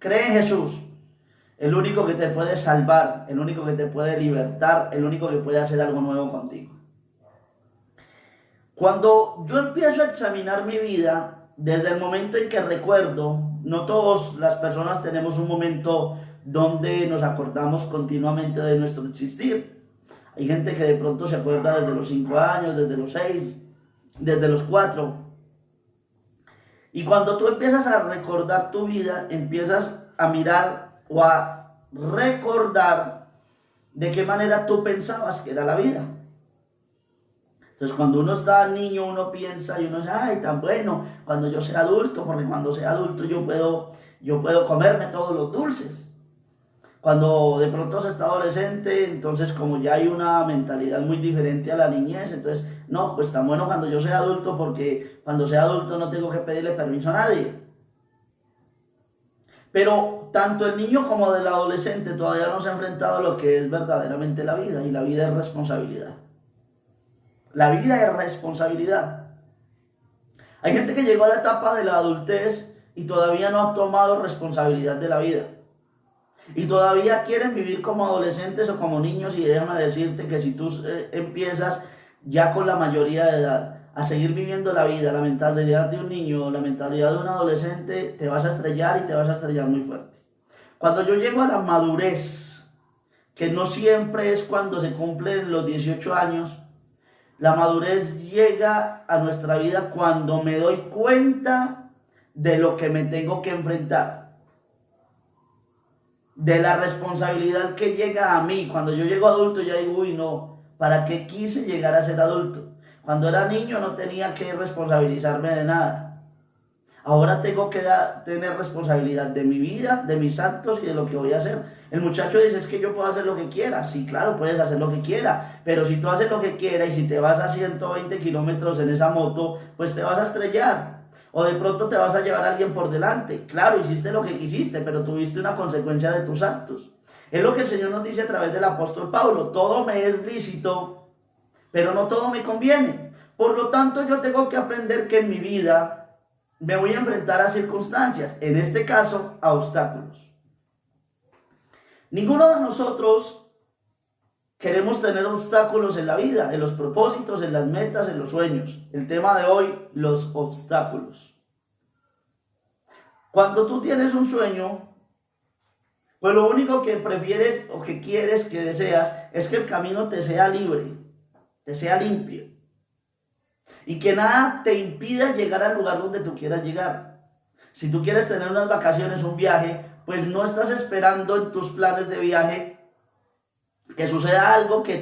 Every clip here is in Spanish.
Cree en Jesús, el único que te puede salvar, el único que te puede libertar, el único que puede hacer algo nuevo contigo. Cuando yo empiezo a examinar mi vida, desde el momento en que recuerdo, no todas las personas tenemos un momento donde nos acordamos continuamente de nuestro existir. Hay gente que de pronto se acuerda desde los 5 años, desde los 6, desde los 4. Y cuando tú empiezas a recordar tu vida, empiezas a mirar o a recordar de qué manera tú pensabas que era la vida. Entonces cuando uno está niño, uno piensa y uno dice, ay, tan bueno, cuando yo sea adulto, porque cuando sea adulto yo puedo comerme todos los dulces. Cuando de pronto se está adolescente, entonces como ya hay una mentalidad muy diferente a la niñez, entonces, no, pues tan bueno cuando yo sea adulto, porque cuando sea adulto no tengo que pedirle permiso a nadie. Pero tanto el niño como el adolescente todavía no se ha enfrentado a lo que es verdaderamente la vida, y la vida es responsabilidad. La vida es responsabilidad. Hay gente que llegó a la etapa de la adultez y todavía no ha tomado responsabilidad de la vida. Y todavía quieren vivir como adolescentes o como niños, y déjame decirte que si tú empiezas ya con la mayoría de edad a seguir viviendo la vida, la mentalidad de un niño o la mentalidad de un adolescente, te vas a estrellar y te vas a estrellar muy fuerte. Cuando yo llego a la madurez, que no siempre es cuando se cumplen los 18 años, la madurez llega a nuestra vida cuando me doy cuenta de lo que me tengo que enfrentar, de la responsabilidad que llega a mí. Cuando yo llego adulto ya digo, uy, no, ¿para qué quise llegar a ser adulto? Cuando era niño no tenía que responsabilizarme de nada. Ahora tengo que tener responsabilidad de mi vida, de mis actos y de lo que voy a hacer. El muchacho dice, es que yo puedo hacer lo que quiera. Sí, claro, puedes hacer lo que quiera, pero si tú haces lo que quieras y si te vas a 120 kilómetros en esa moto, pues te vas a estrellar. O de pronto te vas a llevar a alguien por delante. Claro, hiciste lo que quisiste, pero tuviste una consecuencia de tus actos. Es lo que el Señor nos dice a través del apóstol Pablo. Todo me es lícito, pero no todo me conviene. Por lo tanto, yo tengo que aprender que en mi vida me voy a enfrentar a circunstancias, en este caso a obstáculos. Ninguno de nosotros queremos tener obstáculos en la vida, en los propósitos, en las metas, en los sueños. El tema de hoy, los obstáculos. Cuando tú tienes un sueño, pues lo único que prefieres o que quieres, que deseas, es que el camino te sea libre, te sea limpio. Y que nada te impida llegar al lugar donde tú quieras llegar. Si tú quieres tener unas vacaciones, un viaje, pues no estás esperando en tus planes de viaje que suceda algo que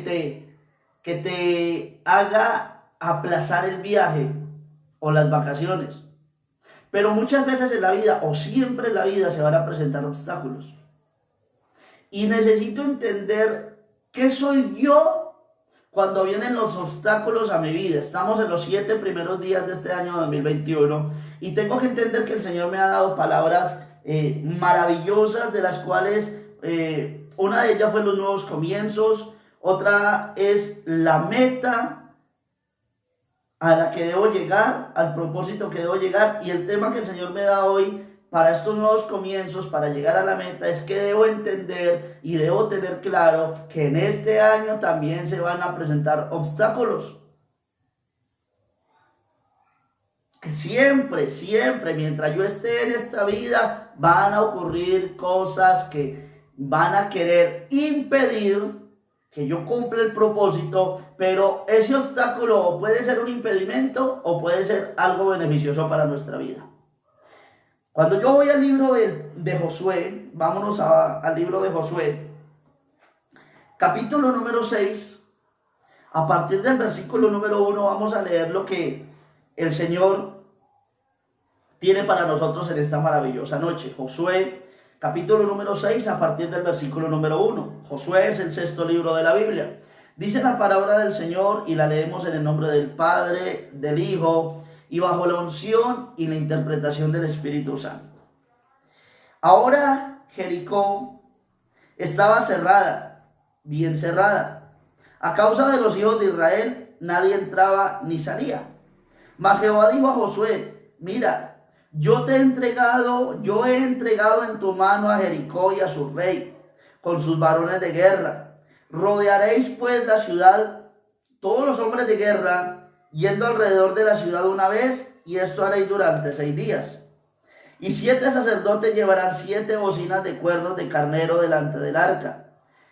te haga aplazar el viaje o las vacaciones. Pero muchas veces en la vida, o siempre en la vida, se van a presentar obstáculos. Y necesito entender qué soy yo cuando vienen los obstáculos a mi vida. Estamos en los 7 primeros días de este año 2021 y tengo que entender que el Señor me ha dado palabras maravillosas, de las cuales una de ellas fue los nuevos comienzos, otra es la meta a la que debo llegar, al propósito que debo llegar, y el tema que el Señor me da hoy para estos nuevos comienzos, para llegar a la meta, es que debo entender y debo tener claro que en este año también se van a presentar obstáculos. Que siempre, mientras yo esté en esta vida, van a ocurrir cosas que van a querer impedir que yo cumpla el propósito, pero ese obstáculo puede ser un impedimento o puede ser algo beneficioso para nuestra vida. Cuando yo voy al libro de Josué, vámonos al libro de Josué, capítulo número 6, a partir del versículo número 1 vamos a leer lo que el Señor tiene para nosotros en esta maravillosa noche. Josué, capítulo número 6, a partir del versículo número 1. Josué es el 6.º libro de la Biblia. Dice la palabra del Señor y la leemos en el nombre del Padre, del Hijo y bajo la unción y la interpretación del Espíritu Santo. Ahora Jericó estaba cerrada, bien cerrada. A causa de los hijos de Israel, nadie entraba ni salía. Mas Jehová dijo a Josué, mira, yo he entregado en tu mano a Jericó y a su rey, con sus varones de guerra. Rodearéis pues la ciudad, todos los hombres de guerra, yendo alrededor de la ciudad una vez, y esto haréis durante 6 días. Y 7 sacerdotes llevarán 7 bocinas de cuernos de carnero delante del arca.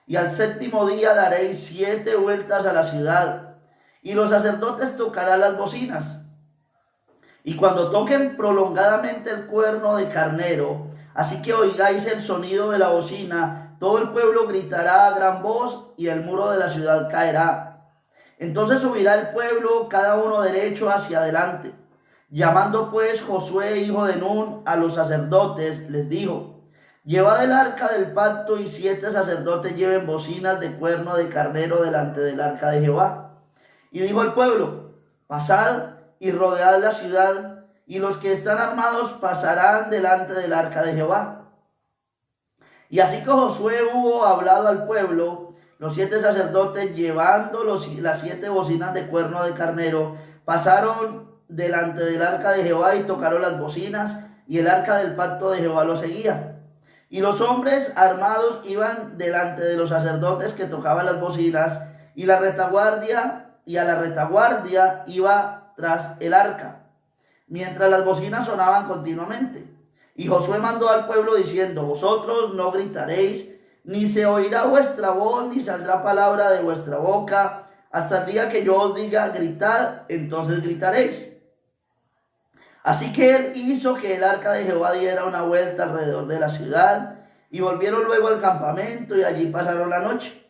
Y al 7º día daréis 7 vueltas a la ciudad, y los sacerdotes tocarán las bocinas. Y cuando toquen prolongadamente el cuerno de carnero, así que oigáis el sonido de la bocina, todo el pueblo gritará a gran voz, y el muro de la ciudad caerá. Entonces subirá el pueblo, cada uno derecho hacia adelante. Llamando pues Josué, hijo de Nun, a los sacerdotes, les dijo: llevad el arca del pacto, y 7 sacerdotes lleven bocinas de cuerno de carnero delante del arca de Jehová. Y dijo el pueblo: pasad y rodead la ciudad, y los que están armados pasarán delante del arca de Jehová. Y así que Josué hubo hablado al pueblo, los 7 sacerdotes, llevando las 7 bocinas de cuerno de carnero, pasaron delante del arca de Jehová y tocaron las bocinas, y el arca del pacto de Jehová lo seguía. Y los hombres armados iban delante de los sacerdotes que tocaban las bocinas, y a la retaguardia iba tras el arca, mientras las bocinas sonaban continuamente. Y Josué mandó al pueblo diciendo: vosotros no gritaréis, ni se oirá vuestra voz, ni saldrá palabra de vuestra boca, hasta el día que yo os diga: gritad, entonces gritaréis. Así que él hizo que el arca de Jehová diera una vuelta alrededor de la ciudad, y volvieron luego al campamento, y allí pasaron la noche.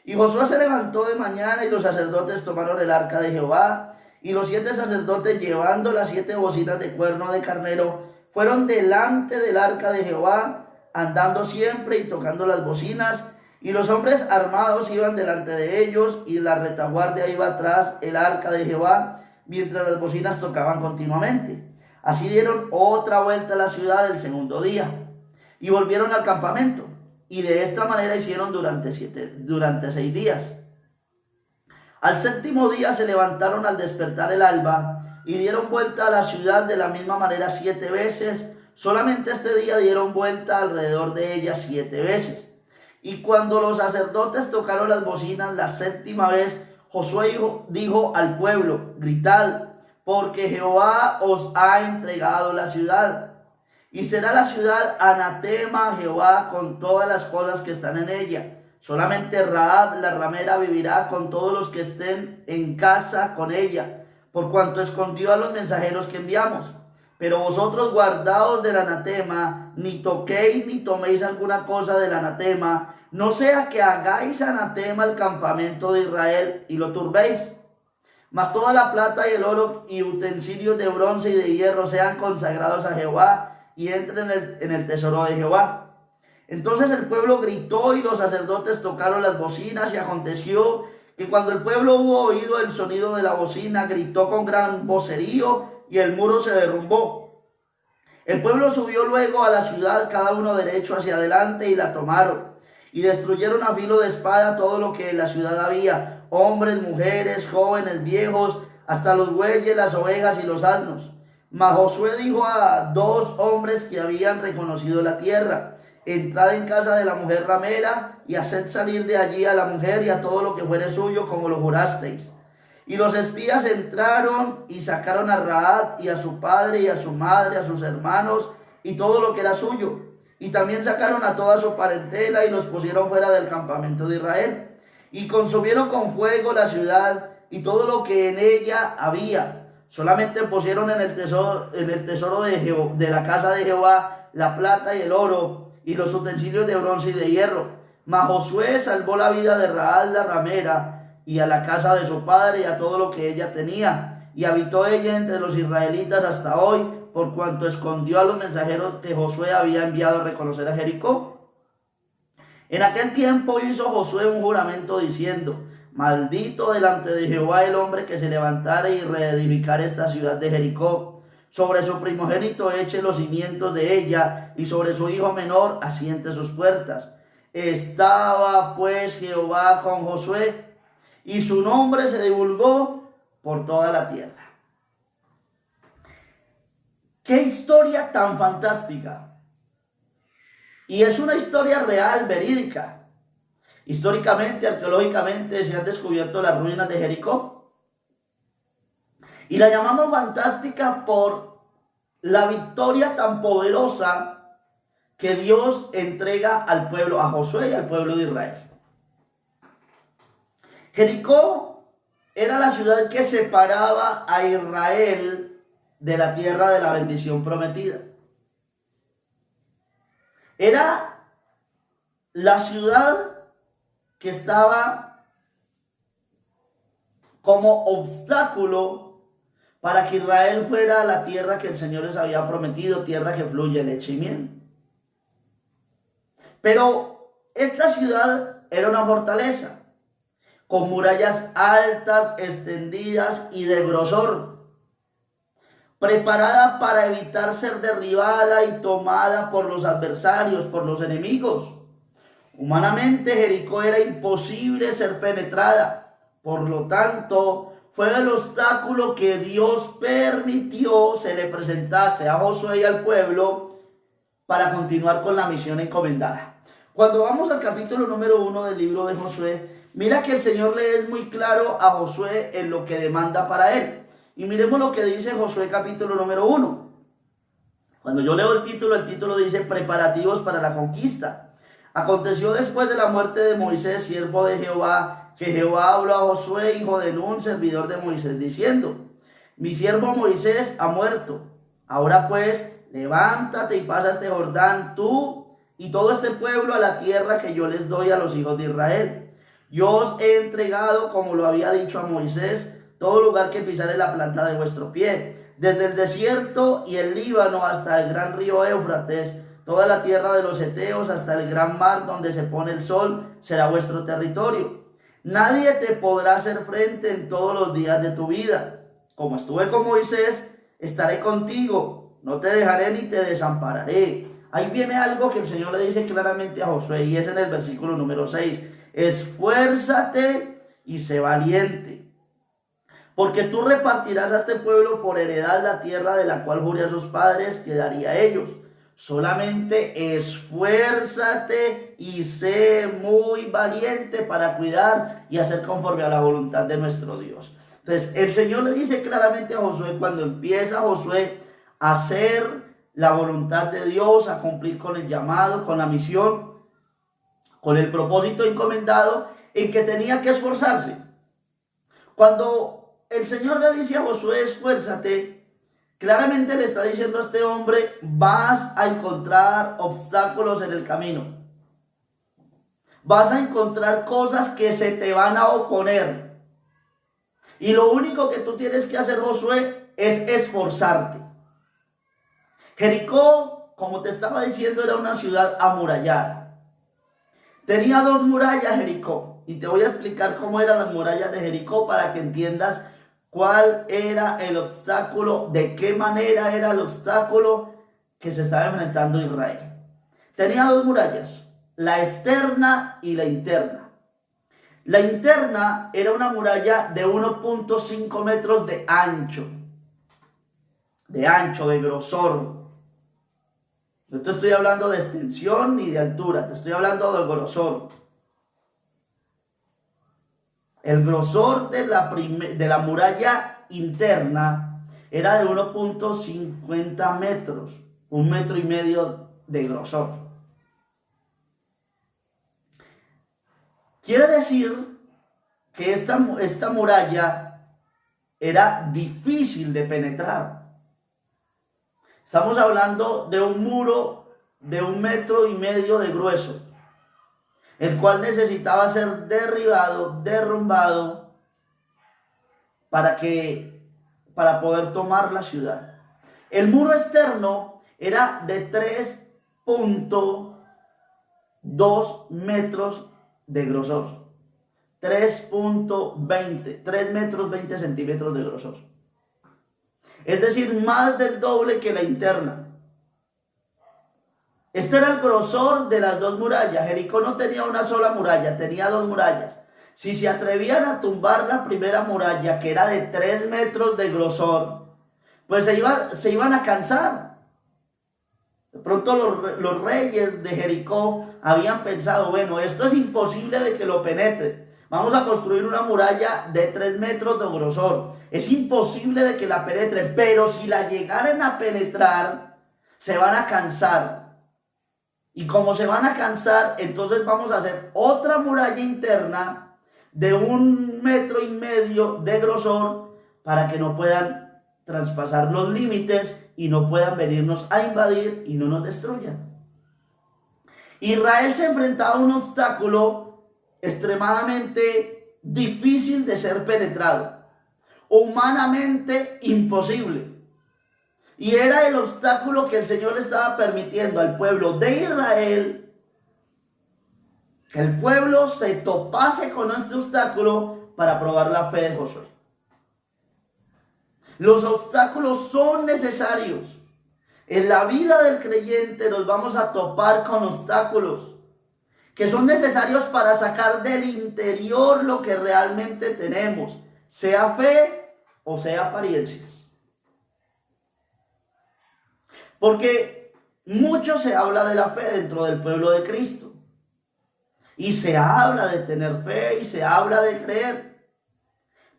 Y Josué se levantó de mañana, y los sacerdotes tomaron el arca de Jehová, y los 7 sacerdotes, llevando las 7 bocinas de cuerno de carnero, fueron delante del arca de Jehová, andando siempre y tocando las bocinas, y los hombres armados iban delante de ellos, y la retaguardia iba tras el arca de Jehová, mientras las bocinas tocaban continuamente. Así dieron otra vuelta a la ciudad el 2º día, y volvieron al campamento, y de esta manera hicieron durante 6 días. Al 7º día se levantaron al despertar el alba, y dieron vuelta a la ciudad de la misma manera 7 veces, solamente este día dieron vuelta alrededor de ella 7 veces. Y cuando los sacerdotes tocaron las bocinas la 7ª vez, Josué dijo al pueblo: gritad, porque Jehová os ha entregado la ciudad. Y será la ciudad anatema a Jehová con todas las cosas que están en ella. Solamente Rahab la ramera vivirá con todos los que estén en casa con ella, por cuanto escondió a los mensajeros que enviamos. Pero vosotros guardaos del anatema, ni toquéis ni toméis alguna cosa del anatema, no sea que hagáis anatema al campamento de Israel y lo turbéis. Mas toda la plata y el oro y utensilios de bronce y de hierro sean consagrados a Jehová, y entren en el tesoro de Jehová. Entonces el pueblo gritó, y los sacerdotes tocaron las bocinas, y aconteció que cuando el pueblo hubo oído el sonido de la bocina, gritó con gran vocerío, y el muro se derrumbó. El pueblo subió luego a la ciudad, cada uno derecho hacia adelante, y la tomaron, y destruyeron a filo de espada todo lo que en la ciudad había, hombres, mujeres, jóvenes, viejos, hasta los bueyes, las ovejas y los asnos. Mas Josué dijo a 2 hombres que habían reconocido la tierra: entrad en casa de la mujer ramera, y haced salir de allí a la mujer y a todo lo que fuere suyo, como lo jurasteis. Y los espías entraron y sacaron a Rahab y a su padre y a su madre, a sus hermanos y todo lo que era suyo. Y también sacaron a toda su parentela y los pusieron fuera del campamento de Israel. Y consumieron con fuego la ciudad y todo lo que en ella había. Solamente pusieron en el tesoro de la casa de Jehová la plata y el oro y los utensilios de bronce y de hierro. Mas Josué salvó la vida de Rahab la ramera, y a la casa de su padre y a todo lo que ella tenía. Y habitó ella entre los israelitas hasta hoy, por cuanto escondió a los mensajeros que Josué había enviado a reconocer a Jericó. En aquel tiempo hizo Josué un juramento diciendo: maldito delante de Jehová el hombre que se levantare y reedificare esta ciudad de Jericó. Sobre su primogénito eche los cimientos de ella, y sobre su hijo menor asiente sus puertas. Estaba pues Jehová con Josué, y su nombre se divulgó por toda la tierra. ¡Qué historia tan fantástica! Y es una historia real, verídica. Históricamente, arqueológicamente, se han descubierto las ruinas de Jericó. Y la llamamos fantástica por la victoria tan poderosa que Dios entrega al pueblo, a Josué y al pueblo de Israel. Jericó era la ciudad que separaba a Israel de la tierra de la bendición prometida. Era la ciudad que estaba como obstáculo para que Israel fuera a la tierra que el Señor les había prometido, tierra que fluye leche y miel. Pero esta ciudad era una fortaleza, con murallas altas, extendidas y de grosor, preparada para evitar ser derribada y tomada por los adversarios, por los enemigos. Humanamente, Jericó era imposible ser penetrada. Por lo tanto, fue el obstáculo que Dios permitió se le presentase a Josué y al pueblo para continuar con la misión encomendada. Cuando vamos al capítulo número 1 del libro de Josué, mira que el Señor le es muy claro a Josué en lo que demanda para él. Y miremos lo que dice Josué capítulo número 1. Cuando yo leo el título dice preparativos para la conquista. Aconteció después de la muerte de Moisés, siervo de Jehová, que Jehová habló a Josué, hijo de Nun, servidor de Moisés, diciendo: mi siervo Moisés ha muerto. Ahora pues, levántate y pasa este Jordán, tú y todo este pueblo, a la tierra que yo les doy a los hijos de Israel. Yo os he entregado, como lo había dicho a Moisés, todo lugar que pisare la planta de vuestro pie, desde el desierto y el Líbano hasta el gran río Éufrates, toda la tierra de los heteos hasta el gran mar donde se pone el sol, será vuestro territorio. Nadie te podrá hacer frente en todos los días de tu vida. Como estuve con Moisés, estaré contigo, no te dejaré ni te desampararé. Ahí viene algo que el Señor le dice claramente a Josué, y es en el versículo número 6. Esfuérzate y sé valiente, porque tú repartirás a este pueblo por heredad la tierra de la cual juré a sus padres que daría a ellos. Solamente esfuérzate y sé muy valiente para cuidar y hacer conforme a la voluntad de nuestro Dios. Entonces, el Señor le dice claramente a Josué, cuando empieza Josué a hacer la voluntad de Dios, a cumplir con el llamado, con la misión, con el propósito encomendado, en que tenía que esforzarse. Cuando el Señor le dice a Josué, esfuérzate, claramente le está diciendo a este hombre, vas a encontrar obstáculos en el camino. Vas a encontrar cosas que se te van a oponer. Y lo único que tú tienes que hacer, Josué, es esforzarte. Jericó, como te estaba diciendo, era una ciudad amurallada. Tenía 2 murallas Jericó. Y te voy a explicar cómo eran las murallas de Jericó para que entiendas cuál era el obstáculo, de qué manera era el obstáculo que se estaba enfrentando Israel. Tenía 2 murallas, la externa y la interna. La interna era una muralla de 1.5 metros de ancho, de grosor. No te estoy hablando de extensión ni de altura, te estoy hablando de grosor. El grosor de la muralla interna era de 1.50 metros, 1,5 metros de grosor. Quiere decir que esta muralla era difícil de penetrar. Estamos hablando de un muro de 1,5 metros de grueso, el cual necesitaba ser derrumbado para poder tomar la ciudad. El muro externo era de 3.2 metros de grosor. 3 metros 20 centímetros de grosor. Es decir, más del doble que la interna. Este era el grosor de las 2 murallas. Jericó no tenía una sola muralla, tenía 2 murallas. Si se atrevían a tumbar la primera muralla, que era de 3 metros de grosor, pues se iban a cansar. De pronto los reyes de Jericó habían pensado, bueno, esto es imposible de que lo penetre. Vamos a construir una muralla de 3 metros de grosor. Es imposible de que la penetre, pero si la llegaran a penetrar, se van a cansar. Y como se van a cansar, entonces vamos a hacer otra muralla interna de 1,5 metros de grosor para que no puedan traspasar los límites y no puedan venirnos a invadir y no nos destruyan. Israel se enfrentaba a un obstáculo extremadamente difícil de ser penetrado, humanamente imposible. Y era el obstáculo que el Señor le estaba permitiendo al pueblo de Israel, que el pueblo se topase con este obstáculo para probar la fe de Josué. Los obstáculos son necesarios. En la vida del creyente nos vamos a topar con obstáculos que son necesarios para sacar del interior lo que realmente tenemos, sea fe o sea apariencias. Porque mucho se habla de la fe dentro del pueblo de Cristo. Y se habla de tener fe y se habla de creer.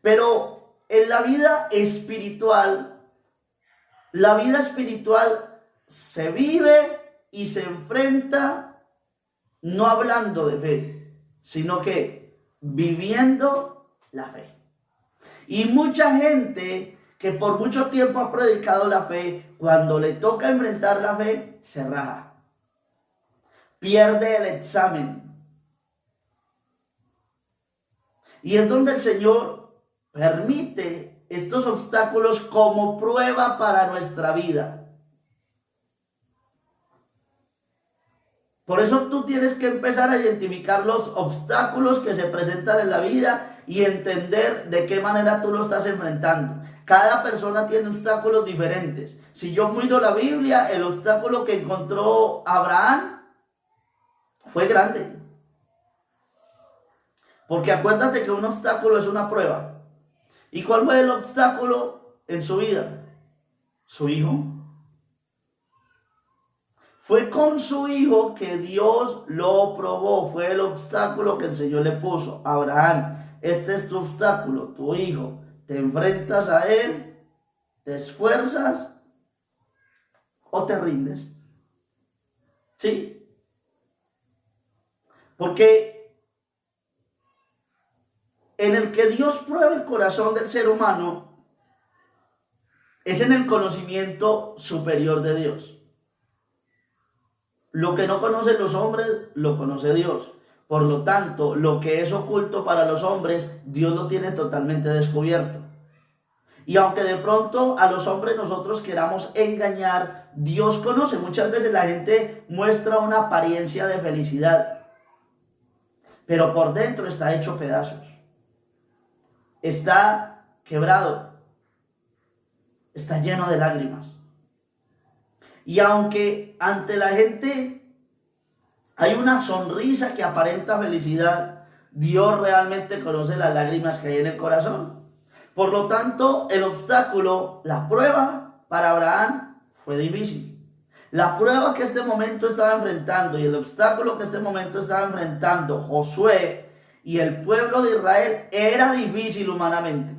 Pero en la vida espiritual se vive y se enfrenta no hablando de fe, sino que viviendo la fe. Y mucha gente que por mucho tiempo ha predicado la fe, cuando le toca enfrentar la fe, se raja. Pierde el examen. Y es donde el Señor permite estos obstáculos como prueba para nuestra vida. Por eso tú tienes que empezar a identificar los obstáculos que se presentan en la vida y entender de qué manera tú lo estás enfrentando. Cada persona tiene obstáculos diferentes. Si yo miro la Biblia, el obstáculo que encontró Abraham fue grande. Porque acuérdate que un obstáculo es una prueba. ¿Y cuál fue el obstáculo en su vida? Su hijo. Fue con su hijo que Dios lo probó. Fue el obstáculo que el Señor le puso. Abraham, este es tu obstáculo, tu hijo. Te enfrentas a él, te esfuerzas o te rindes. ¿Sí? Porque en el que Dios prueba el corazón del ser humano es en el conocimiento superior de Dios. Lo que no conocen los hombres, lo conoce Dios. Por lo tanto, lo que es oculto para los hombres, Dios lo tiene totalmente descubierto. Y aunque de pronto a los hombres nosotros queramos engañar, Dios conoce. Muchas veces la gente muestra una apariencia de felicidad, pero por dentro está hecho pedazos. Está quebrado. Está lleno de lágrimas. Y aunque ante la gente hay una sonrisa que aparenta felicidad, Dios realmente conoce las lágrimas que hay en el corazón. Por lo tanto, el obstáculo, la prueba para Abraham fue difícil. La prueba que este momento estaba enfrentando y el obstáculo que este momento estaba enfrentando Josué y el pueblo de Israel era difícil humanamente.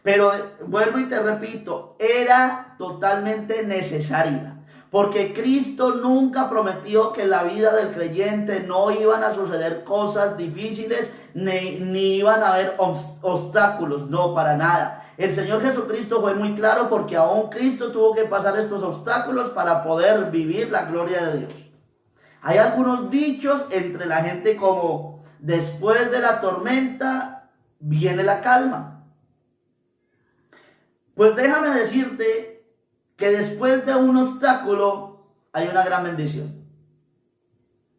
Pero vuelvo y te repito, era totalmente necesaria. Porque Cristo nunca prometió que en la vida del creyente no iban a suceder cosas difíciles ni iban a haber obstáculos. No, para nada. El Señor Jesucristo fue muy claro porque aún Cristo tuvo que pasar estos obstáculos para poder vivir la gloria de Dios. Hay algunos dichos entre la gente como después de la tormenta viene la calma. Pues déjame decirte que después de un obstáculo hay una gran bendición.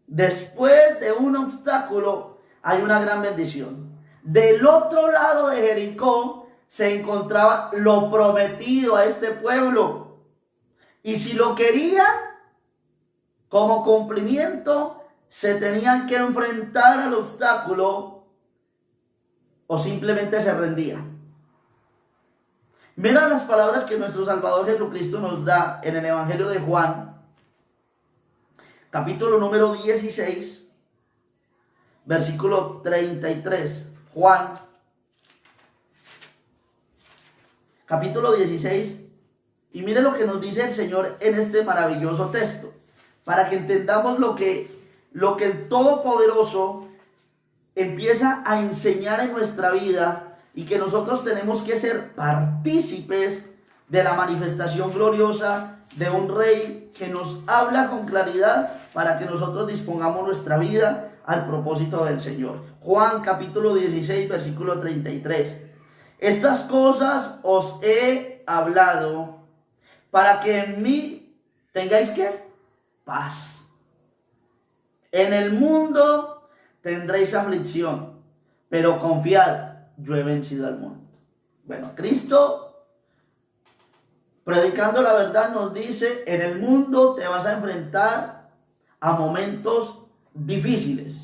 Después de un obstáculo hay una gran bendición. Del otro lado de Jericó se encontraba lo prometido a este pueblo. Y si lo querían, como cumplimiento, se tenían que enfrentar al obstáculo o simplemente se rendían. Mira las palabras que nuestro Salvador Jesucristo nos da en el Evangelio de Juan, capítulo número 16, versículo 33. Juan, capítulo 16, y mire lo que nos dice el Señor en este maravilloso texto, para que entendamos lo que el Todopoderoso empieza a enseñar en nuestra vida, y que nosotros tenemos que ser partícipes de la manifestación gloriosa de un Rey que nos habla con claridad para que nosotros dispongamos nuestra vida al propósito del Señor. Juan capítulo 16, versículo 33. Estas cosas os he hablado para que en mí tengáis ¿qué? Paz. En el mundo tendréis aflicción, pero confiad, yo he vencido al mundo. Bueno, Cristo, predicando la verdad, nos dice, en el mundo te vas a enfrentar a momentos difíciles.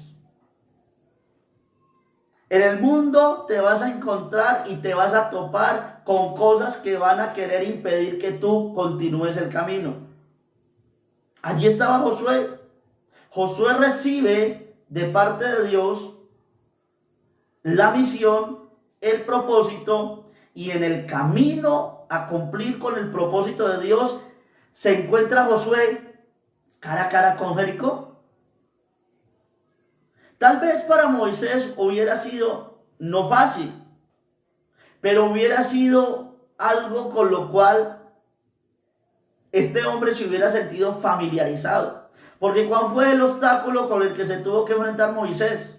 En el mundo te vas a encontrar y te vas a topar con cosas que van a querer impedir que tú continúes el camino. Allí estaba Josué. Josué recibe de parte de Dios la misión, el propósito, y en el camino a cumplir con el propósito de Dios se encuentra Josué cara a cara con Jericó. Tal vez para Moisés hubiera sido no fácil, pero hubiera sido algo con lo cual este hombre se hubiera sentido familiarizado. Porque ¿cuál fue el obstáculo con el que se tuvo que enfrentar Moisés?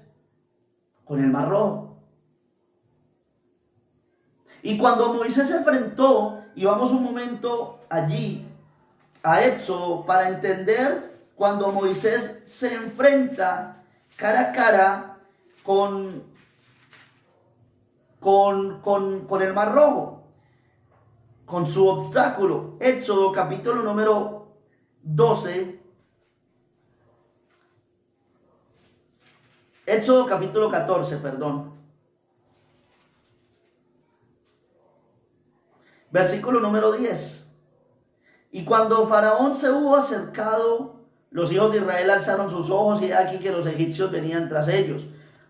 Con el Mar Rojo. Y cuando Moisés se enfrentó, y vamos un momento allí a Éxodo para entender cuando Moisés se enfrenta cara a cara con el Mar Rojo, con su obstáculo. Éxodo capítulo número 12. Éxodo capítulo 14, perdón. Versículo número 10. Y cuando Faraón se hubo acercado, los hijos de Israel alzaron sus ojos, y aquí que los egipcios venían tras ellos.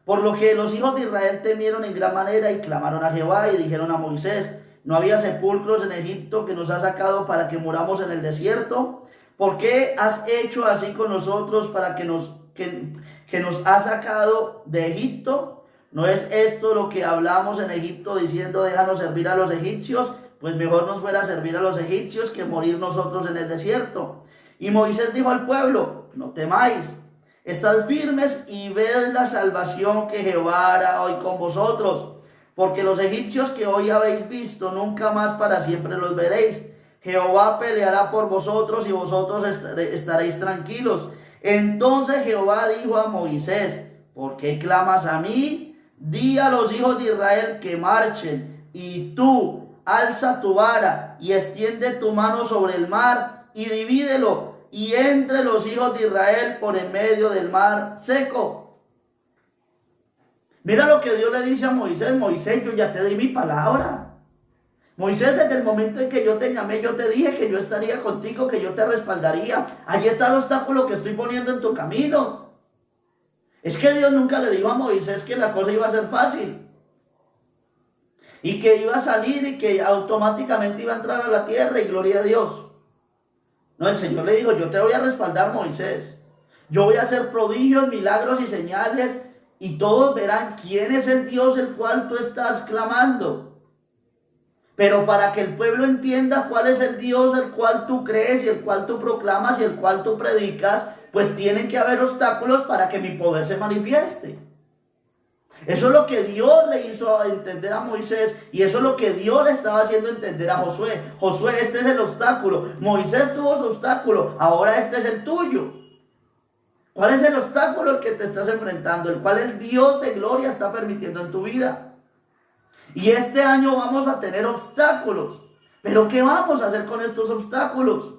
Por lo que los hijos de Israel temieron en gran manera y clamaron a Jehová y dijeron a Moisés: ¿no había sepulcros en Egipto que nos has sacado para que muramos en el desierto? ¿Por qué has hecho así con nosotros para que nos has sacado de Egipto? ¿No es esto lo que hablamos en Egipto diciendo: déjanos servir a los egipcios? Pues mejor nos fuera servir a los egipcios que morir nosotros en el desierto. Y Moisés dijo al pueblo: no temáis, estad firmes y ved la salvación que Jehová hará hoy con vosotros. Porque los egipcios que hoy habéis visto, nunca más para siempre los veréis. Jehová peleará por vosotros y vosotros estaréis tranquilos. Entonces Jehová dijo a Moisés: ¿por qué clamas a mí? Di a los hijos de Israel que marchen, y tú alza tu vara y extiende tu mano sobre el mar y divídelo, y entre los hijos de Israel por en medio del mar seco. Mira lo que Dios le dice a Moisés: Moisés, yo ya te di mi palabra. Moisés, desde el momento en que yo te llamé, yo te dije que yo estaría contigo, que yo te respaldaría. Allí está el obstáculo que estoy poniendo en tu camino. Es que Dios nunca le dijo a Moisés que la cosa iba a ser fácil y que iba a salir y que automáticamente iba a entrar a la tierra y gloria a Dios. No, el Señor le dijo: yo te voy a respaldar, Moisés. Yo voy a hacer prodigios, milagros y señales, y todos verán quién es el Dios el cual tú estás clamando. Pero para que el pueblo entienda cuál es el Dios el cual tú crees y el cual tú proclamas y el cual tú predicas, pues tienen que haber obstáculos para que mi poder se manifieste. Eso es lo que Dios le hizo entender a Moisés, y eso es lo que Dios le estaba haciendo entender a Josué. Josué, este es el obstáculo. Moisés tuvo su obstáculo, ahora este es el tuyo. ¿Cuál es el obstáculo al que te estás enfrentando? El cual el Dios de gloria está permitiendo en tu vida. Y este año vamos a tener obstáculos. ¿Pero qué vamos a hacer con estos obstáculos?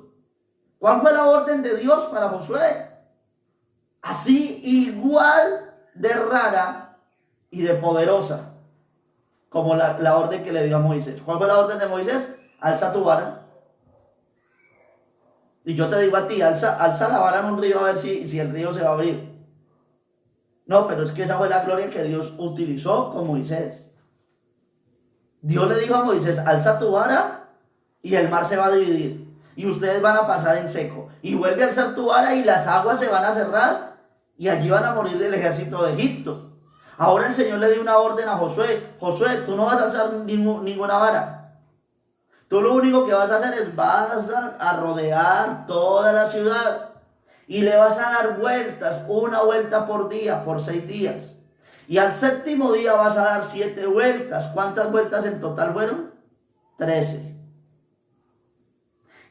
¿Cuál fue la orden de Dios para Josué? Así igual de rara y de poderosa. como la orden que le dio a Moisés. ¿Cuál fue la orden de Moisés? Alza tu vara. Y yo te digo a ti, alza la vara en un río a ver si el río se va a abrir. No, pero es que esa fue la gloria que Dios utilizó con Moisés. Dios le dijo a Moisés, alza tu vara y el mar se va a dividir. Y ustedes van a pasar en seco. Y vuelve a alzar tu vara y las aguas se van a cerrar y allí van a morir el ejército de Egipto. Ahora el Señor le dio una orden a Josué. Josué, tú no vas a alzar ninguna vara. Tú lo único que vas a hacer es vas a rodear toda la ciudad. Y le vas a dar vueltas, una vuelta por día, por 6 días. Y al 7º día vas a dar 7 vueltas. ¿Cuántas vueltas en total fueron? 13.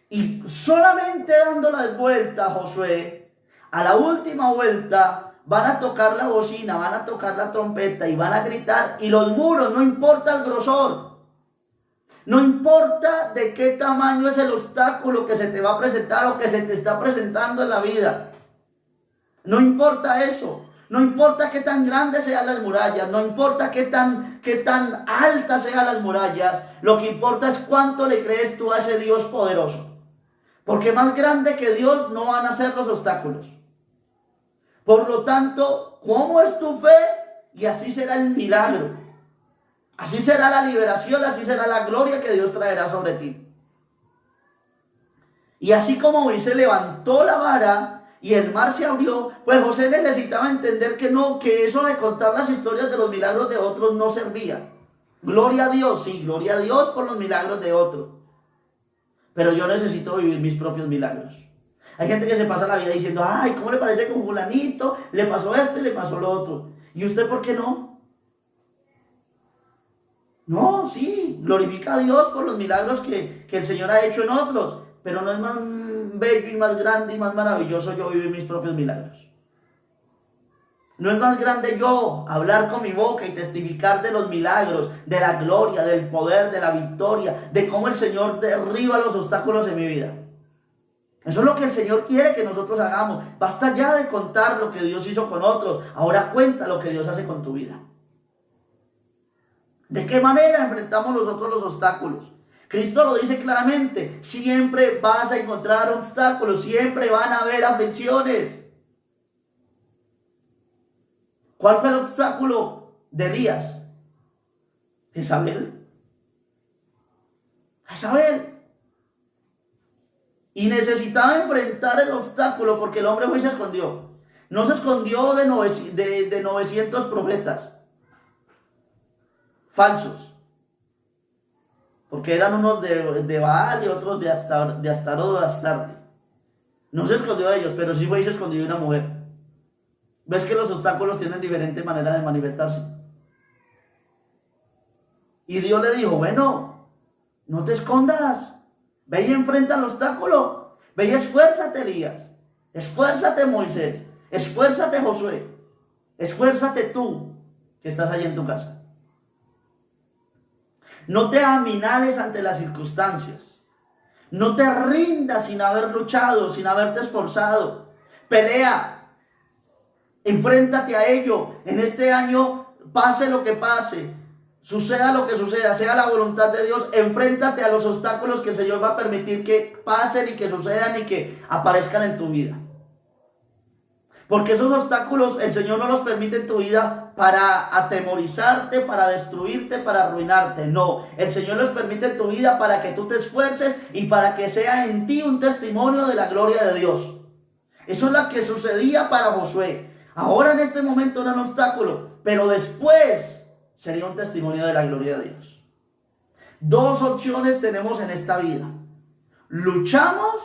Y solamente dando las vueltas, Josué, a la última vuelta van a tocar la bocina, van a tocar la trompeta y van a gritar. Y los muros, no importa el grosor, no importa de qué tamaño es el obstáculo que se te va a presentar o que se te está presentando en la vida. No importa eso. No importa qué tan grandes sean las murallas. No importa qué tan altas sean las murallas. Lo que importa es cuánto le crees tú a ese Dios poderoso. Porque más grande que Dios no van a ser los obstáculos. Por lo tanto, ¿cómo es tu fe? Y así será el milagro. Así será la liberación, así será la gloria que Dios traerá sobre ti. Y así como Moisés levantó la vara y el mar se abrió, pues José necesitaba entender que eso de contar las historias de los milagros de otros no servía. Gloria a Dios, sí, gloria a Dios por los milagros de otros. Pero yo necesito vivir mis propios milagros. Hay gente que se pasa la vida diciendo, ay, ¿cómo le parece que con fulanito le pasó esto y le pasó lo otro? ¿Y usted por qué no? No, sí, glorifica a Dios por los milagros que el Señor ha hecho en otros, pero no es más bello y más grande y más maravilloso yo vivir mis propios milagros. No es más grande yo hablar con mi boca y testificar de los milagros, de la gloria, del poder, de la victoria, de cómo el Señor derriba los obstáculos en mi vida. Eso es lo que el Señor quiere que nosotros hagamos. Basta ya de contar lo que Dios hizo con otros. Ahora cuenta lo que Dios hace con tu vida. ¿De qué manera enfrentamos nosotros los obstáculos? Cristo lo dice claramente. Siempre vas a encontrar obstáculos. Siempre van a haber aflicciones. ¿Cuál fue el obstáculo de Elías? Jezabel. Y necesitaba enfrentar el obstáculo porque el hombre hoy se escondió. No se escondió de 900 profetas falsos. Porque eran unos de Baal y otros de Astarot o de Astarte. No se escondió de ellos, pero sí fue y se escondió de una mujer. ¿Ves que los obstáculos tienen diferente manera de manifestarse? Y Dios le dijo, bueno, no te escondas. Ve y enfrenta el obstáculo. Ve y esfuérzate, Elías. Esfuérzate, Moisés. Esfuérzate, Josué. Esfuérzate tú, que estás allí en tu casa. No te aminales ante las circunstancias. No te rindas sin haber luchado, sin haberte esforzado. Pelea. Enfréntate a ello. En este año, pase lo que pase, suceda lo que suceda, sea la voluntad de Dios, enfréntate a los obstáculos que el Señor va a permitir que pasen y que sucedan y que aparezcan en tu vida. Porque esos obstáculos el Señor no los permite en tu vida para atemorizarte, para destruirte, para arruinarte. No, el Señor los permite en tu vida para que tú te esfuerces y para que sea en ti un testimonio de la gloria de Dios. Eso es lo que sucedía para Josué. Ahora en este momento era un obstáculo, pero después sería un testimonio de la gloria de Dios. 2 opciones tenemos en esta vida. ¿Luchamos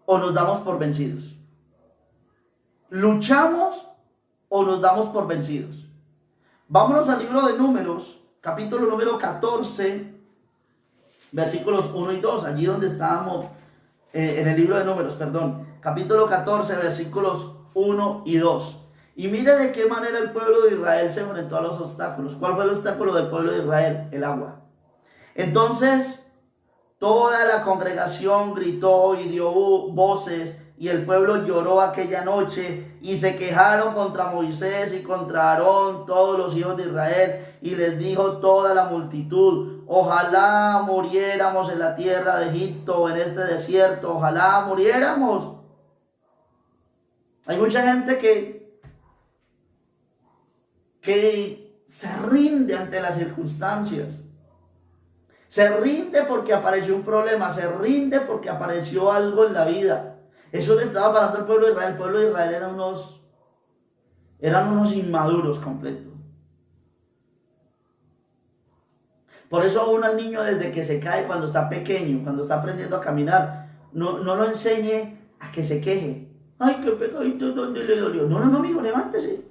o nos damos por vencidos? ¿Luchamos o nos damos por vencidos? Vámonos al libro de Números, capítulo número 14, versículos 1 y 2, allí donde estábamos, en el libro de Números, capítulo 14, versículos 1 y 2. Y mire de qué manera el pueblo de Israel se enfrentó a los obstáculos. ¿Cuál fue el obstáculo del pueblo de Israel? El agua. Entonces toda la congregación gritó y dio voces y el pueblo lloró aquella noche y se quejaron contra Moisés y contra Aarón todos los hijos de Israel, y les dijo toda la multitud: ojalá muriéramos en la tierra de Egipto, en este desierto, ojalá muriéramos. Hay mucha gente que se rinde ante las circunstancias. Se rinde porque apareció un problema, se rinde porque apareció algo en la vida. Eso le estaba pasando al pueblo de Israel. El pueblo de Israel eran unos inmaduros completos. Por eso uno al niño, desde que se cae, cuando está pequeño, cuando está aprendiendo a caminar, no lo enseñe a que se queje. Ay, qué pegadito, ¿dónde le dolió? No, mijo, levántese.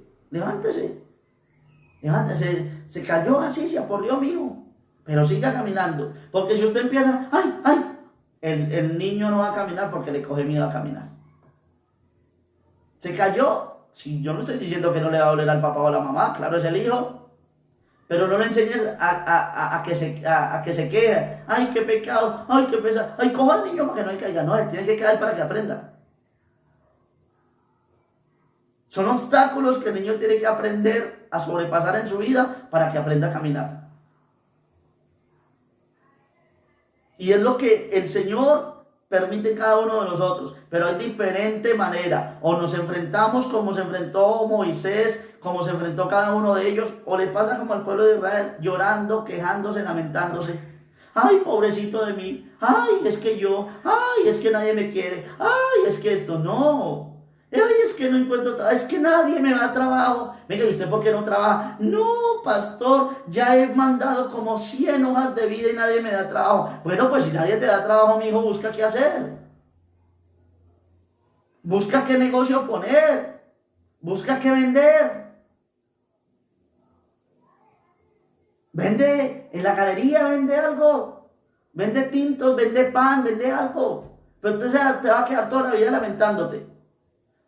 Se cayó así, se aporrió, mijo. Pero siga caminando, porque si usted empieza, el niño no va a caminar porque le coge miedo a caminar. Se cayó, si yo no estoy diciendo que no le va a doler al papá o a la mamá, claro, es el hijo, pero no le enseñes a que se queje. Ay, qué pecado, ay, qué pesado, ay, coja al niño para que no caiga. No, él tiene que caer para que aprenda. Son obstáculos que el niño tiene que aprender a sobrepasar en su vida para que aprenda a caminar. Y es lo que el Señor permite en cada uno de nosotros. Pero hay diferente manera. O nos enfrentamos como se enfrentó Moisés, como se enfrentó cada uno de ellos. O le pasa como al pueblo de Israel, llorando, quejándose, lamentándose. Ay, pobrecito de mí. Ay, es que yo. Ay, es que nadie me quiere. Ay, es que esto. No. Ay, es que no encuentro trabajo. Es que nadie me da trabajo. Venga, ¿y usted por qué no trabaja? No, pastor, ya he mandado como 100 hojas de vida y nadie me da trabajo. Bueno, pues si nadie te da trabajo, mi hijo, busca qué hacer. Busca qué negocio poner. Busca qué vender. Vende en la galería, vende algo. Vende tintos, vende pan, vende algo. Pero entonces te va a quedar toda la vida lamentándote.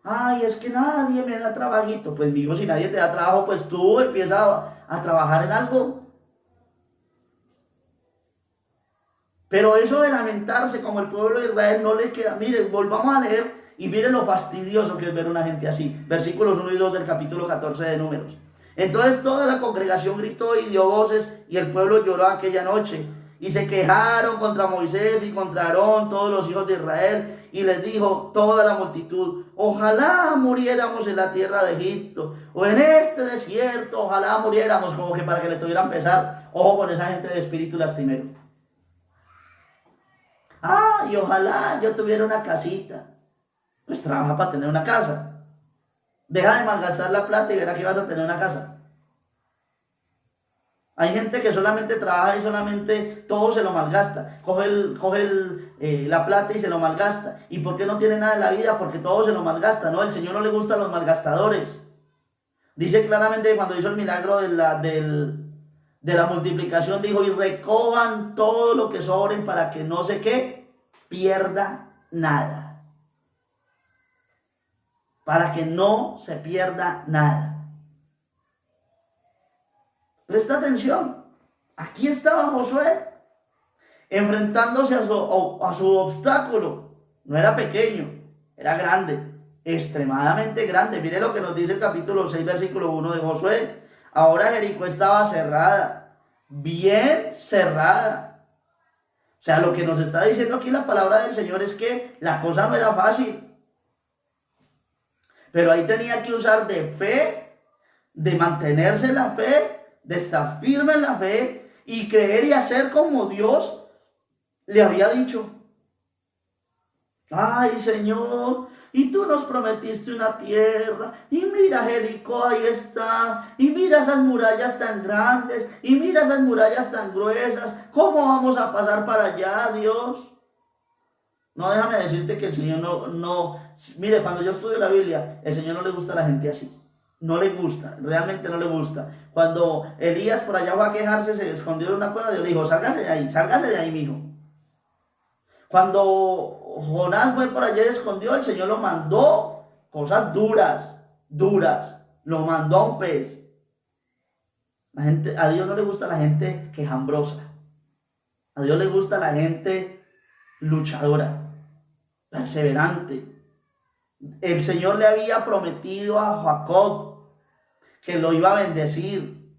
Ay, es que nadie me da trabajito. Pues, mijo, si nadie te da trabajo, pues tú empiezas a trabajar en algo. Pero eso de lamentarse como el pueblo de Israel no les queda. Miren, volvamos a leer y miren lo fastidioso que es ver una gente así. Versículos 1 y 2 del capítulo 14 de Números. Entonces toda la congregación gritó y dio voces, y el pueblo lloró aquella noche. Y se quejaron contra Moisés y contra Aarón todos los hijos de Israel. Y les dijo toda la multitud: ojalá muriéramos en la tierra de Egipto, o en este desierto, ojalá muriéramos. Como que para que le tuvieran pesar. Ojo con esa gente de espíritu lastimero. Y ojalá yo tuviera una casita. Pues trabaja para tener una casa. Deja de malgastar la plata y verá que vas a tener una casa. Hay gente que solamente trabaja y solamente todo se lo malgasta. Coge la plata y se lo malgasta. ¿Y por qué no tiene nada en la vida? Porque todo se lo malgasta. No, el Señor no le gustan los malgastadores. Dice claramente que cuando hizo el milagro de la multiplicación, dijo: y recojan todo lo que sobren para que no se pierda nada. Para que no se pierda nada. Presta atención. Aquí estaba Josué enfrentándose a su obstáculo. No era pequeño, era grande, extremadamente grande. Mire lo que nos dice el capítulo 6, versículo 1 de Josué. Ahora Jericó estaba cerrada, bien cerrada. O sea, lo que nos está diciendo aquí la palabra del Señor es que la cosa no era fácil. Pero ahí tenía que usar de fe, de mantenerse en la fe, de estar firme en la fe y creer y hacer como Dios le había dicho. Ay, Señor, y tú nos prometiste una tierra, y mira Jericó, ahí está, y mira esas murallas tan grandes, y mira esas murallas tan gruesas, ¿cómo vamos a pasar para allá, Dios? No, déjame decirte que el Señor mire, cuando yo estudio la Biblia, el Señor no le gusta a la gente así. No le gusta, realmente no le gusta. Cuando Elías por allá fue a quejarse, se escondió en una cueva, Dios le dijo: sálgase de ahí, mijo. Cuando Jonás fue por allá y se escondió, el Señor lo mandó cosas duras, lo mandó a un pez. A Dios no le gusta la gente quejambrosa. A Dios le gusta la gente luchadora, perseverante, El Señor le había prometido a Jacob que lo iba a bendecir.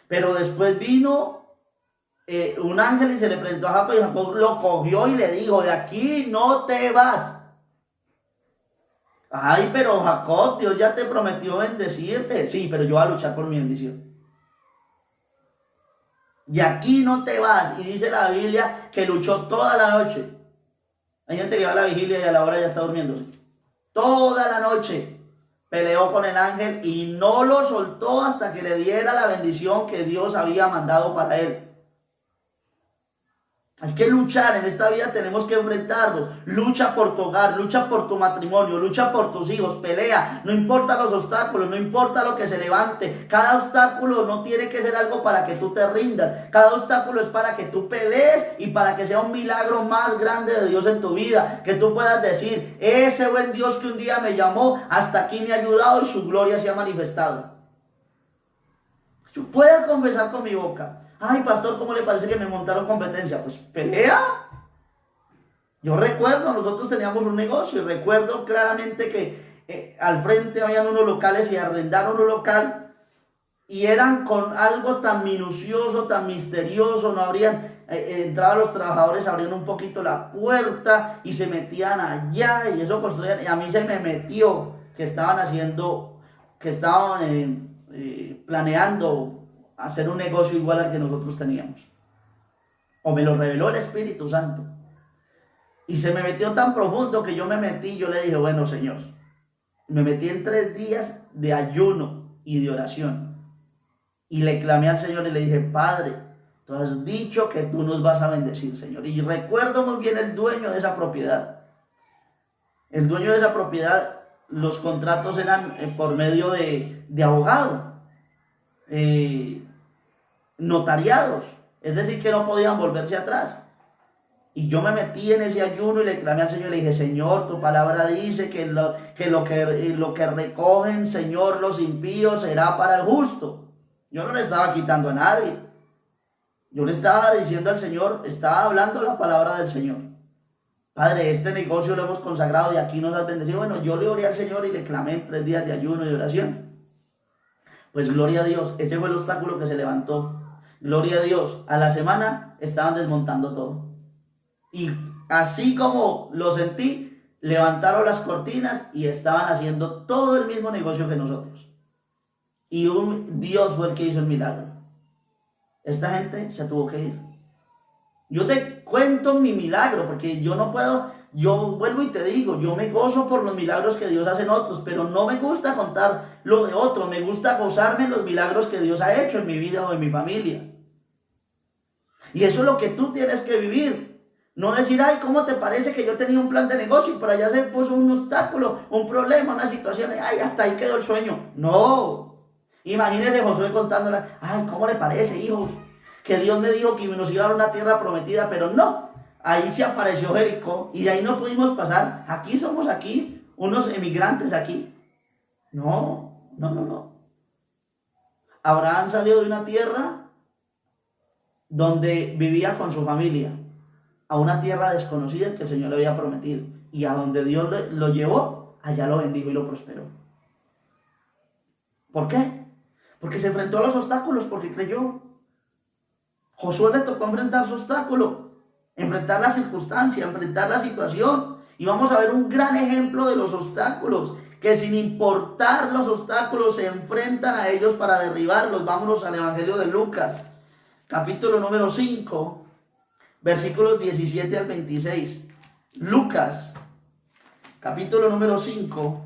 Pero después vino un ángel y se le presentó a Jacob y Jacob lo cogió y le dijo, de aquí no te vas. Ay, pero Jacob, Dios ya te prometió bendecirte. Sí, pero yo voy a luchar por mi bendición. De aquí no te vas. Y dice la Biblia que luchó toda la noche. Hay gente que va a la vigilia y a la hora ya está durmiéndose. Toda la noche peleó con el ángel y no lo soltó hasta que le diera la bendición que Dios había mandado para él. Hay que luchar, en esta vida tenemos que enfrentarnos. Lucha por tu hogar, lucha por tu matrimonio, lucha por tus hijos, pelea. No importa los obstáculos, no importa lo que se levante. Cada obstáculo no tiene que ser algo para que tú te rindas. Cada obstáculo es para que tú pelees y para que sea un milagro más grande de Dios en tu vida. Que tú puedas decir, ese buen Dios que un día me llamó, hasta aquí me ha ayudado y su gloria se ha manifestado. Yo puedo confesar con mi boca. Ay, pastor, ¿cómo le parece que me montaron competencia? Pues pelea. Yo recuerdo, nosotros teníamos un negocio y recuerdo claramente que al frente habían unos locales y arrendaron un local y eran con algo tan minucioso, tan misterioso, no habrían, entraban los trabajadores, abrían un poquito la puerta y se metían allá y eso construían, y a mí se me metió que estaban haciendo, que estaban planeando hacer un negocio igual al que nosotros teníamos. O me lo reveló el Espíritu Santo. Y se me metió tan profundo que yo me metí, yo le dije, bueno, Señor, me metí en 3 días de ayuno y de oración. Y le clamé al Señor y le dije, Padre, tú has dicho que tú nos vas a bendecir, Señor. Y recuerdo muy bien el dueño de esa propiedad. El dueño de esa propiedad, los contratos eran por medio de abogado. Notariados, es decir, que no podían volverse atrás. Y yo me metí en ese ayuno y le clamé al Señor y le dije, Señor, tu palabra dice que lo que recogen, Señor, los impíos será para el justo. Yo no le estaba quitando a nadie. Yo le estaba diciendo al Señor, estaba hablando la palabra del Señor. Padre, este negocio lo hemos consagrado y aquí nos has bendecido. Bueno, yo le oré al Señor y le clamé en 3 días de ayuno y de oración. Pues gloria a Dios, ese fue el obstáculo que se levantó. Gloria a Dios, a la semana estaban desmontando todo. Y así como lo sentí, levantaron las cortinas y estaban haciendo todo el mismo negocio que nosotros. Y Dios fue el que hizo el milagro. Esta gente se tuvo que ir. Yo te cuento mi milagro, porque yo no puedo, yo vuelvo y te digo, yo me gozo por los milagros que Dios hace en otros, pero no me gusta contar lo de otros, me gusta gozarme en los milagros que Dios ha hecho en mi vida o en mi familia. Y eso es lo que tú tienes que vivir. No decir, ay, ¿cómo te parece que yo tenía un plan de negocio y por allá se puso un obstáculo, un problema, una situación, ay, hasta ahí quedó el sueño? No. Imagínese Josué contándole, ay, ¿cómo le parece, hijos? Que Dios me dijo que nos iba a dar una tierra prometida, pero no. Ahí se apareció Jericó y de ahí no pudimos pasar. Aquí somos unos emigrantes aquí. No. Abraham salió de una tierra donde vivía con su familia a una tierra desconocida que el Señor le había prometido. Y a donde Dios lo llevó, allá lo bendijo y lo prosperó. ¿Por qué? Porque se enfrentó a los obstáculos, porque creyó. Josué le tocó enfrentar su obstáculo, enfrentar la circunstancia, enfrentar la situación. Y vamos a ver un gran ejemplo de los obstáculos, que sin importar los obstáculos se enfrentan a ellos para derribarlos. Vámonos al Evangelio de Lucas, capítulo número 5, versículos 17 al 26. Lucas, capítulo número 5,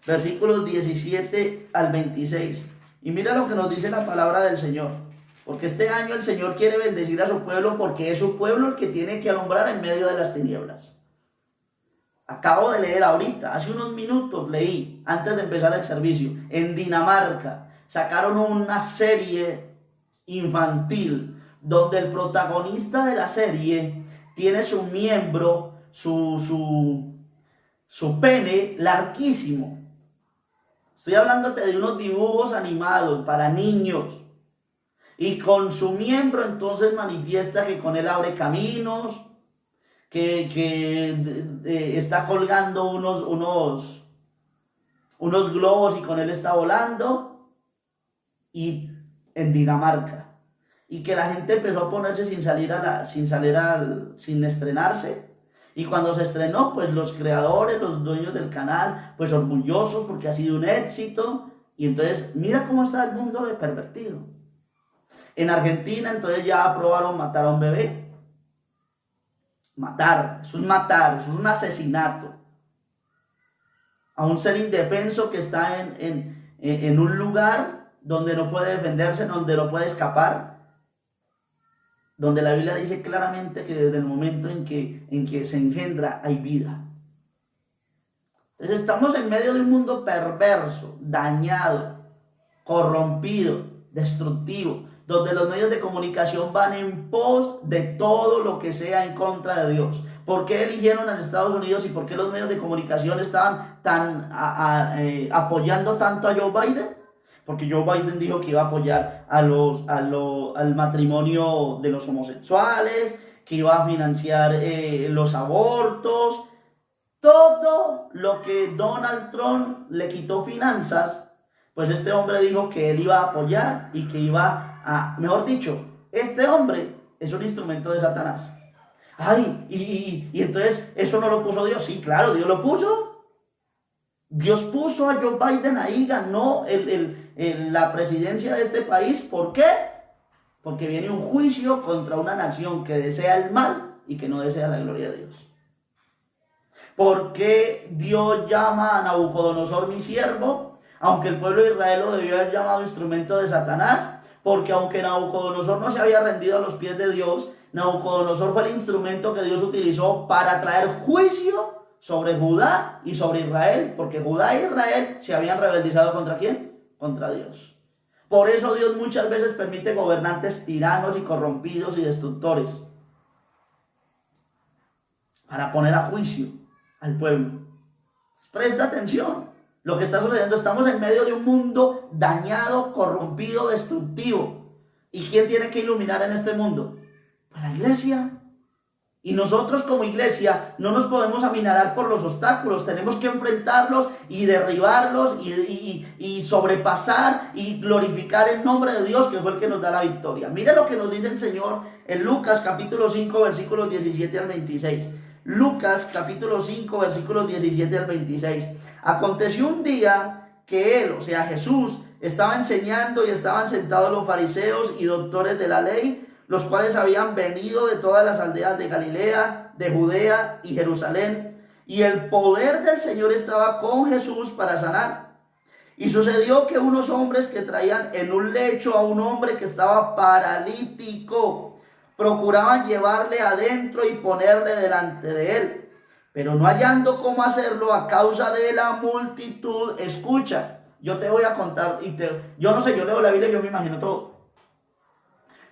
versículos 17 al 26. Y mira lo que nos dice la palabra del Señor. Porque este año el Señor quiere bendecir a su pueblo, porque es su pueblo el que tiene que alumbrar en medio de las tinieblas. Acabo de leer ahorita, hace unos minutos leí, antes de empezar el servicio, en Dinamarca sacaron una serie infantil donde el protagonista de la serie tiene su miembro, su pene larguísimo. Estoy hablándote de unos dibujos animados para niños. Y con su miembro entonces manifiesta que con él abre caminos, que está colgando unos globos y con él está volando, y en Dinamarca. Y que la gente empezó a ponerse sin estrenarse. Y cuando se estrenó, pues los creadores, los dueños del canal, pues orgullosos porque ha sido un éxito. Y entonces, mira cómo está el mundo de pervertido. En Argentina, entonces ya aprobaron matar a un bebé. Matar, eso es un asesinato. A un ser indefenso que está en un lugar donde no puede defenderse, donde no puede escapar. Donde la Biblia dice claramente que desde el momento en que se engendra hay vida. Entonces estamos en medio de un mundo perverso, dañado, corrompido, destructivo, donde los medios de comunicación van en pos de todo lo que sea en contra de Dios. ¿Por qué eligieron a Estados Unidos y por qué los medios de comunicación estaban apoyando tanto a Joe Biden? Porque Joe Biden dijo que iba a apoyar al matrimonio de los homosexuales, que iba a financiar los abortos. Todo lo que Donald Trump le quitó finanzas, pues este hombre dijo que él iba a apoyar y que iba mejor dicho, este hombre es un instrumento de Satanás. Ay, y entonces eso no lo puso Dios. Sí, claro, Dios lo puso. Dios puso a Joe Biden ahí, ganó la presidencia de este país. ¿Por qué? Porque viene un juicio contra una nación que desea el mal y que no desea la gloria de Dios. ¿Por qué Dios llama a Nabucodonosor mi siervo? Aunque el pueblo de Israel lo debió haber llamado instrumento de Satanás. Porque aunque Nabucodonosor no se había rendido a los pies de Dios, Nabucodonosor fue el instrumento que Dios utilizó para traer juicio sobre Judá y sobre Israel, porque Judá e Israel se habían rebeldizado ¿contra quién? Contra Dios. Por eso Dios muchas veces permite gobernantes tiranos y corrompidos y destructores, para poner a juicio al pueblo. Presta atención, lo que está sucediendo, estamos en medio de un mundo dañado, corrompido, destructivo. ¿Y quién tiene que iluminar en este mundo? Pues la iglesia. Y nosotros como iglesia no nos podemos aminarar por los obstáculos, tenemos que enfrentarlos y derribarlos y sobrepasar y glorificar el nombre de Dios, que fue el que nos da la victoria. Mire lo que nos dice el Señor en Lucas capítulo 5 versículos 17 al 26. Lucas capítulo 5 versículos 17 al 26. Aconteció un día que él, o sea Jesús, estaba enseñando y estaban sentados los fariseos y doctores de la ley, los cuales habían venido de todas las aldeas de Galilea, de Judea y Jerusalén, y el poder del Señor estaba con Jesús para sanar. Y sucedió que unos hombres que traían en un lecho a un hombre que estaba paralítico, procuraban llevarle adentro y ponerle delante de él, pero no hallando cómo hacerlo a causa de la multitud. Escucha, yo te voy a contar, yo no sé, yo leo la Biblia y yo me imagino todo.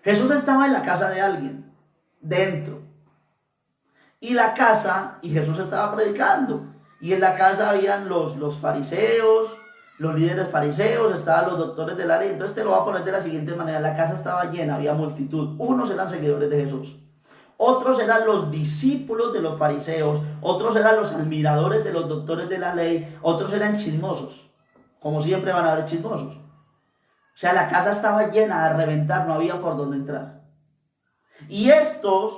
Jesús estaba en la casa de alguien, dentro. Y Jesús estaba predicando. Y en la casa habían los fariseos, los líderes fariseos, estaban los doctores de la ley. Entonces te lo voy a poner de la siguiente manera. La casa estaba llena, había multitud. Unos eran seguidores de Jesús. Otros eran los discípulos de los fariseos. Otros eran los admiradores de los doctores de la ley. Otros eran chismosos. Como siempre van a haber chismosos. O sea, la casa estaba llena a reventar, no había por dónde entrar. Y estos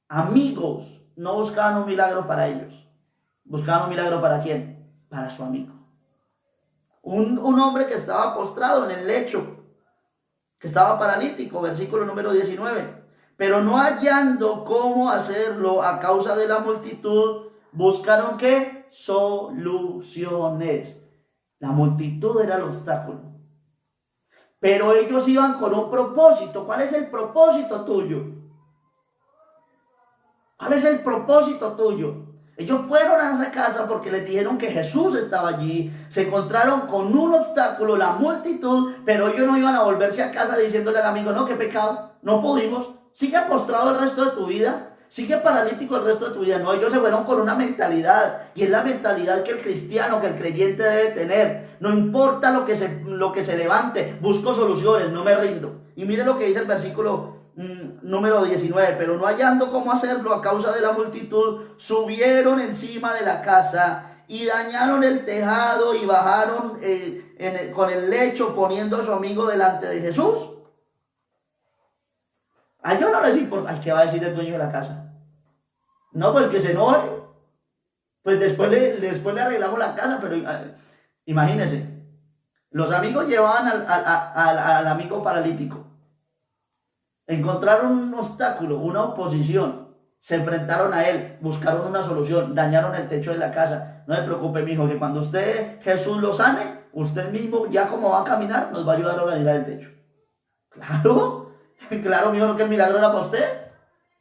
amigos no buscaban un milagro para ellos. ¿Buscaban un milagro para quién? Para su amigo. Un hombre que estaba postrado en el lecho, que estaba paralítico, versículo número 19. Pero no hallando cómo hacerlo a causa de la multitud, buscaron ¿qué? Soluciones. La multitud era el obstáculo. Pero ellos iban con un propósito. ¿Cuál es el propósito tuyo? ¿Cuál es el propósito tuyo? Ellos fueron a esa casa porque les dijeron que Jesús estaba allí. Se encontraron con un obstáculo, la multitud, pero ellos no iban a volverse a casa diciéndole al amigo, no, qué pecado, no pudimos. Sigue postrado el resto de tu vida. Sigue paralítico el resto de tu vida. No, ellos se fueron con una mentalidad. Y es la mentalidad que el cristiano, que el creyente debe tener. No importa lo que se levante, busco soluciones, no me rindo. Y mire lo que dice el versículo número 19, pero no hallando cómo hacerlo a causa de la multitud, subieron encima de la casa y dañaron el tejado y bajaron con el lecho, poniendo a su amigo delante de Jesús. A ellos no les importa. Ay, ¿qué va a decir el dueño de la casa? No, pues que se enoje. Pues después le arreglamos la casa, pero imagínense. Los amigos llevaban al amigo paralítico. Encontraron un obstáculo, una oposición. Se enfrentaron a él, buscaron una solución, dañaron el techo de la casa. No se preocupe, mijo, que cuando Jesús lo sane, usted mismo, ya como va a caminar, nos va a ayudar a organizar el techo. Claro, claro, mijo, no que el milagro era para usted.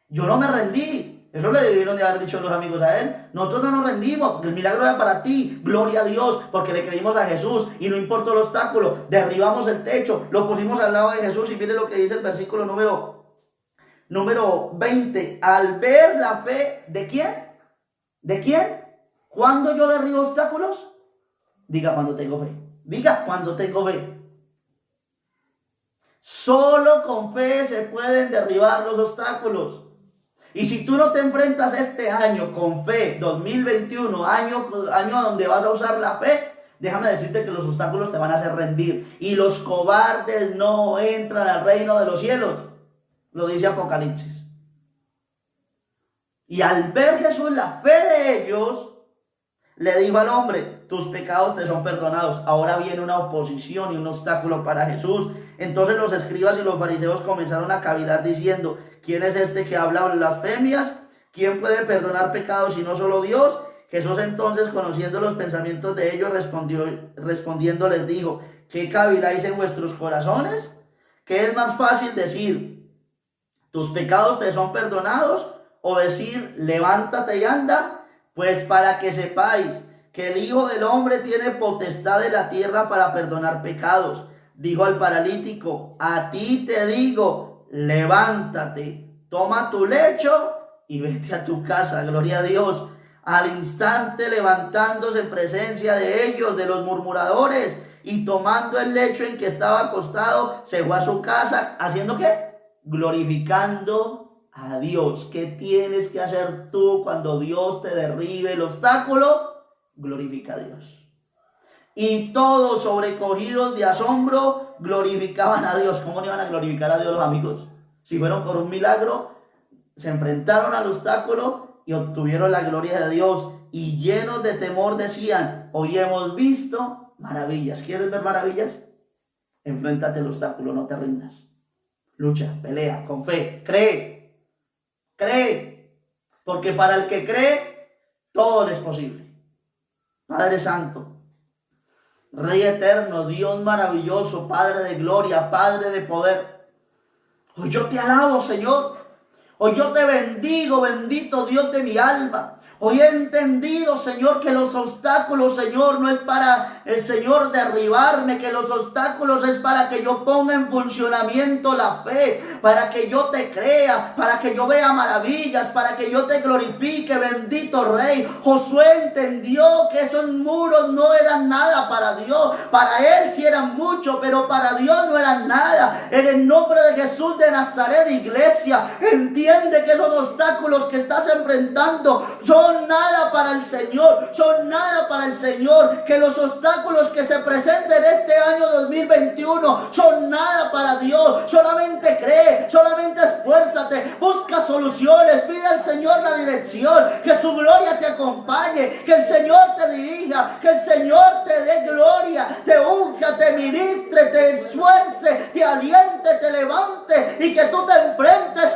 Yo no me rendí. Eso le debieron de haber dicho los amigos a él. Nosotros no nos rendimos, porque el milagro era para ti. Gloria a Dios, porque le creímos a Jesús y no importó el obstáculo. Derribamos el techo, lo pusimos al lado de Jesús y mire lo que dice el versículo número 20. Al ver la fe, ¿de quién? ¿De quién? ¿Cuándo yo derribo obstáculos? Diga cuando tengo fe. Diga cuando tengo fe. Solo con fe se pueden derribar los obstáculos. Y si tú no te enfrentas este año con fe, 2021, año donde vas a usar la fe, déjame decirte que los obstáculos te van a hacer rendir. Y los cobardes no entran al reino de los cielos. Lo dice Apocalipsis. Y al ver Jesús la fe de ellos, le dijo al hombre: tus pecados te son perdonados. Ahora viene una oposición y un obstáculo para Jesús. Entonces los escribas y los fariseos comenzaron a cavilar diciendo: ¿quién es este que habla blasfemias? ¿Quién puede perdonar pecados si no solo Dios? Jesús entonces, conociendo los pensamientos de ellos, respondiendo les dijo: ¿qué caviláis en vuestros corazones? ¿Qué es más fácil decir: tus pecados te son perdonados? O decir: levántate y anda. Pues para que sepáis que el Hijo del Hombre tiene potestad de la tierra para perdonar pecados. Dijo al paralítico: a ti te digo, levántate, toma tu lecho y vete a tu casa. Gloria a Dios. Al instante, levantándose en presencia de ellos, de los murmuradores, y tomando el lecho en que estaba acostado, se fue a su casa. ¿Haciendo qué? Glorificando a Dios. ¿Qué tienes que hacer tú cuando Dios te derribe el obstáculo? Glorifica a Dios. Y todos, sobrecogidos de asombro, glorificaban a Dios. ¿Cómo no iban a glorificar a Dios los amigos? Si fueron por un milagro, se enfrentaron al obstáculo y obtuvieron la gloria de Dios. Y llenos de temor decían: hoy hemos visto maravillas. ¿Quieres ver maravillas? Enfréntate al obstáculo, no te rindas. Lucha, pelea, con fe, cree. Cree, porque para el que cree, todo es posible. Padre Santo, Rey eterno, Dios maravilloso, Padre de gloria, Padre de poder, hoy yo te alabo, Señor. Hoy yo te bendigo, bendito Dios de mi alma. Hoy he entendido, Señor, que los obstáculos, Señor, no es para el Señor derribarme, que los obstáculos es para que yo ponga en funcionamiento la fe, para que yo te crea, para que yo vea maravillas, para que yo te glorifique, bendito Rey. Josué entendió que esos muros no eran nada para Dios. Para él sí eran mucho, pero para Dios no eran nada. En el nombre de Jesús de Nazaret, iglesia, entiende que esos obstáculos que estás enfrentando son nada para el Señor, son nada para el Señor, que los obstáculos que se presenten este año 2021 son nada para Dios. Solamente cree, solamente esfuérzate, busca soluciones, pide al Señor la dirección, que su gloria te acompañe, que el Señor te dirija, que el Señor te dé gloria, te unja, te ministre, te esfuerce, te aliente, te levante, y que tú te enfrentes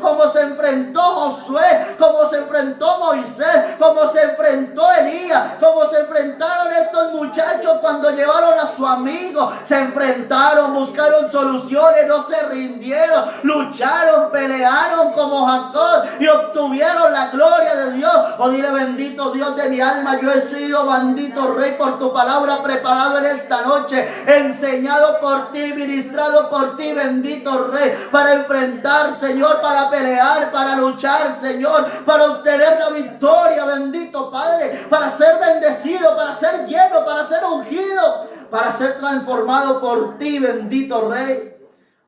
como se enfrentó Josué, como se enfrentó Moisés, como se enfrentó Elías, como se enfrentaron estos muchachos cuando llevaron a su amigo. Se enfrentaron, buscaron soluciones, no se rindieron, lucharon, pelearon como Jacob y obtuvieron la gloria de Dios. Oh, dile: bendito Dios de mi alma, yo he sido, bendito Rey, por tu palabra preparado en esta noche, enseñado por ti, ministrado por ti, bendito Rey, para enfrentar, Señor, para pelear, para luchar, Señor, para obtener la victoria, bendito Padre, para ser bendecido, para ser lleno, para ser ungido, para ser transformado por ti, bendito Rey.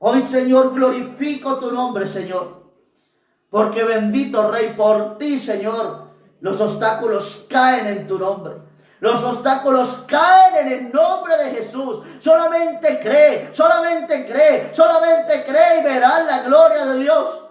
Hoy, Señor, glorifico tu nombre, Señor. Porque bendito Rey, por ti, Señor, los obstáculos caen en tu nombre. Los obstáculos caen en el nombre de Jesús. Solamente cree, solamente cree, solamente cree y verás la gloria de Dios.